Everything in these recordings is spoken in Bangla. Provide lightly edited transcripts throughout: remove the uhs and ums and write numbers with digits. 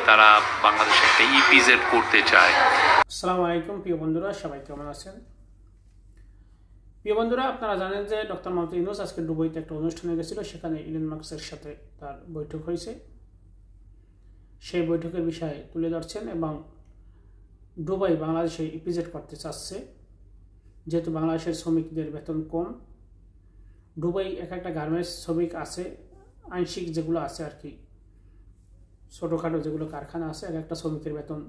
তারা বাংলাদেশে একটা ইপিজেড করতে চায়। আসসালামু আলাইকুম প্রিয় বন্ধুরা, সবাই কেমন আছেন? প্রিয় বন্ধুরা, আপনারা জানেন যে ডক্টর মোহাম্মদ ইউনূস আজকে দুবাইতে একটা অনুষ্ঠানে গেছিল, সেখানে ইলন মাস্কের সাথে তার বৈঠক হয়েছে। সেই বৈঠকের বিষয়ে তুলে ধরছেন এবং দুবাই বাংলাদেশে ইপিজেড করতে চাচ্ছে, যেহেতু বাংলাদেশের শ্রমিকদের বেতন কম। দুবাই একটা গার্মেন্টস শ্রমিক আছে, আংশিক যেগুলো আছে আর কি, ছোটোখাটো যেগুলো কারখানা আছে, একটা শ্রমিকের বেতন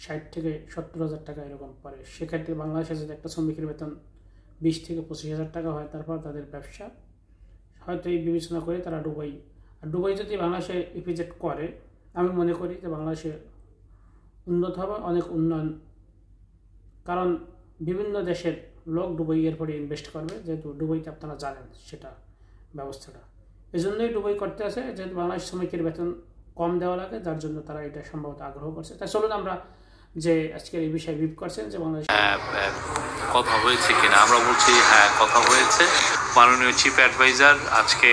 60 থেকে 70,000 টাকা এরকম পড়ে। সেক্ষেত্রে বাংলাদেশে যদি একটা শ্রমিকের বেতন 20 থেকে 25,000 টাকা হয়, তারপর তাদের ব্যবসা হয়তো এই বিবেচনা করে তারা দুবাই যদি বাংলাদেশে ইপিজেড করে, আমি মনে করি যে বাংলাদেশে উন্নত হবে, অনেক উন্নয়ন। কারণ বিভিন্ন দেশের লোক দুবাই এরপরে ইনভেস্ট করবে, যেহেতু দুবাইতে আপনারা জানেন সেটা ব্যবস্থাটা। এই জন্যই দুবাই করতে আসে, যেহেতু বাংলাদেশ শ্রমিকের বেতন কম দেওয়া লাগে, যার জন্য তারা এটা সম্ভবত আগ্রহ করছে। তাই চলুন আমরা যে আজকের এই বিষয়ে ব্রিফ করছেন যে বাংলাদেশ কথা হয়েছে কিনা, আমরা বলছি হ্যাঁ কথা হয়েছে। মাননীয় চিফ অ্যাডভাইজার আজকে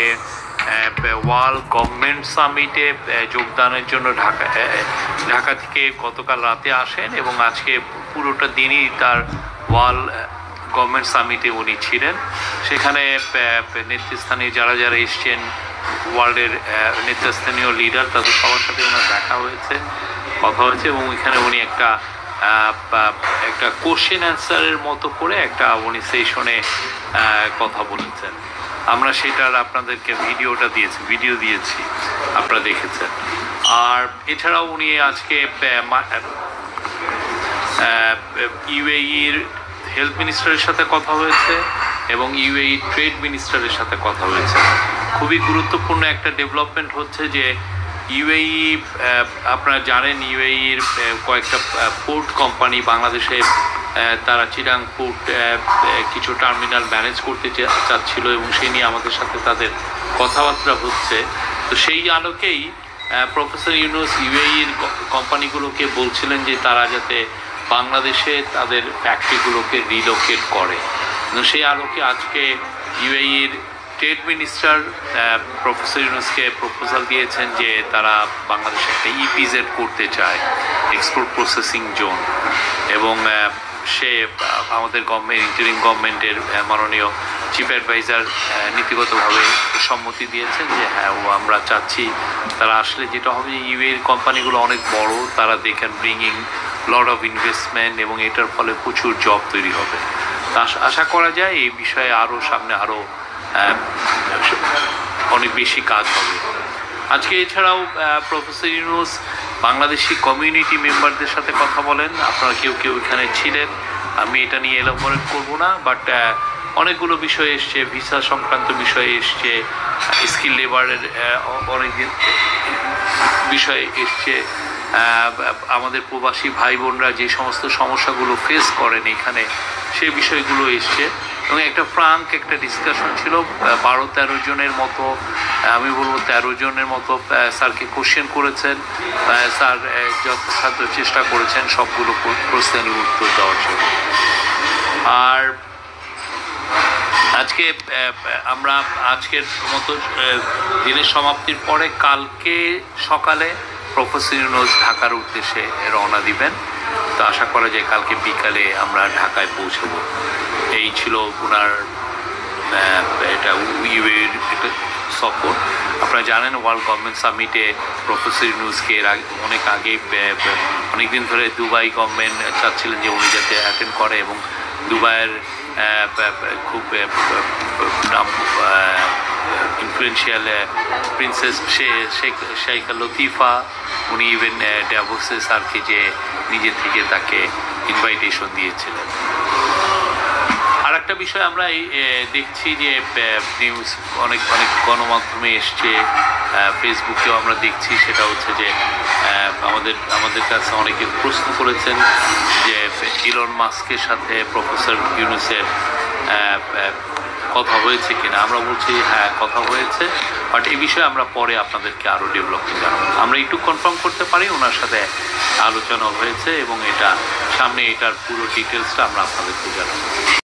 ওয়ার্ল্ড গভর্নমেন্ট সামিটে যোগদানের জন্য ঢাকা থেকে গতকাল রাতে আসেন এবং আজকে পুরোটা দিনই তার ওয়ার্ল্ড গভর্নমেন্ট সামিটে উনি ছিলেন। সেখানে নেতৃস্থানীয় যারা এসছেন, ওয়ার্ল্ডের নেতৃস্থানীয় লিডার, তাদের সবার সাথে ওনার দেখা হয়েছে, কথা হয়েছে এবং এখানে উনি একটা কোশ্চেন অ্যান্সারের মতো করে উনি সেশনে কথা বলেছেন। আমরা সেটার আপনাদেরকে ভিডিও দিয়েছি, আপনারা দেখেছেন। আর এছাড়াও উনি আজকে ইউএইর হেলথ মিনিস্টারের সাথে কথা হয়েছে এবং ইউএই ট্রেড মিনিস্টারের সাথে কথা হয়েছে। খুবই গুরুত্বপূর্ণ একটা ডেভেলপমেন্ট হচ্ছে যে ইউএই, আপনারা জানেন ইউএইর কয়েকটা পোর্ট কোম্পানি বাংলাদেশে তারা চিটাং পোর্ট কিছু টার্মিনাল ম্যানেজ করতে চাচ্ছিল এবং সেই নিয়ে আমাদের সাথে তাদের কথাবার্তা হচ্ছে। তো সেই আলোকেই প্রফেসর ইউনূস ইউএইর কোম্পানিগুলোকে বলছিলেন যে তারা যাতে বাংলাদেশে তাদের ফ্যাক্টরিগুলোকে রিলোকেট করে। সেই আলোকে আজকে ইউএইর ট্রেড মিনিস্টার প্রফেসর ইউনূসকে প্রপোজাল দিয়েছেন যে তারা বাংলাদেশে একটা ইপিজেড করতে চায়, এক্সপোর্ট প্রসেসিং জোন। এবং সে আমাদের ইন্টারিম গভর্নমেন্টের মাননীয় চিফ অ্যাডভাইজার নীতিগতভাবে সম্মতি দিয়েছেন যে হ্যাঁ আমরা চাচ্ছি। তারা আসলে যেটা হবে, ইউএর কোম্পানিগুলো অনেক বড়, তারা they can bringing lot of investment এবং এটার ফলে প্রচুর জব তৈরি হবে। আশা করা যায় এই বিষয়ে সামনে আরও অনেক বেশি কাজ হবে। আজকে এছাড়াও প্রফেসর ইউনূস বাংলাদেশি কমিউনিটি মেম্বারদের সাথে কথা বলেন। আপনারা কেউ এখানে ছিলেন, আমি এটা নিয়ে এলাবোরেট করবো না, বাট অনেকগুলো বিষয় এসছে, ভিসা সংক্রান্ত বিষয় এসছে, স্কিল লেবারের অনেক বিষয় এসছে, আমাদের প্রবাসী ভাই বোনরা যে সমস্ত সমস্যাগুলো ফেস করেন এখানে, সে বিষয়গুলো এসছে। এবং একটা ডিসকাশন ছিল। 12-13 জনের মতো, আমি বলবো 13 জনের মতো স্যারকে কোশ্চেন করেছেন। স্যার যথাসাধ্য চেষ্টা করেছেন সবগুলো প্রশ্নের উত্তর দেওয়ার জন্য। আর আমরা আজকের মতো দিনের সমাপ্তির পরে কালকে সকালে প্রফেসর ইউনূস ঢাকার উদ্দেশ্যে রওনা দিবেন। তো আশা করা যায় কালকে বিকালে আমরা ঢাকায় পৌঁছব। এই ছিল ওনার এটা ইউএর একটা সফর। আপনারা জানেন ওয়ার্ল্ড গভর্নমেন্ট সামিটে প্রফেসর ইউনূসকে অনেক আগে, অনেকদিন ধরে দুবাই গভর্নমেন্ট চাচ্ছিলেন যে উনি যাতে অ্যাটেন্ড করে, এবং দুবাইয়ের খুব ইনফ্লুয়েন্সিয়াল প্রিন্সেস শেখ লতিফা, উনি ইভেন ড্যাভোসে স্যারকে যে নিজে থেকে তাকে ইনভাইটেশন দিয়েছিলেন। আর একটা বিষয় আমরা দেখছি যে নিউজ অনেক গণমাধ্যমে এসছে, ফেসবুকেও আমরা দেখছি, সেটা হচ্ছে যে আমাদের কাছে অনেকে প্রশ্ন করেছেন যে ইলন মাস্কের সাথে প্রফেসর ইউনূসের কথা হয়েছে কিনা। আমরা বলছি হ্যাঁ কথা হয়েছে, বাট এই বিষয়ে আমরা পরে আপনাদেরকে আরও ডেভেলপমেন্ট জানাবো। আমরা একটু কনফার্ম করতে পারি ওনার সাথে আলোচনা হয়েছে এবং সামনে এটার পুরো ডিটেলসটা আমরা আপনাদেরকে জানাবো।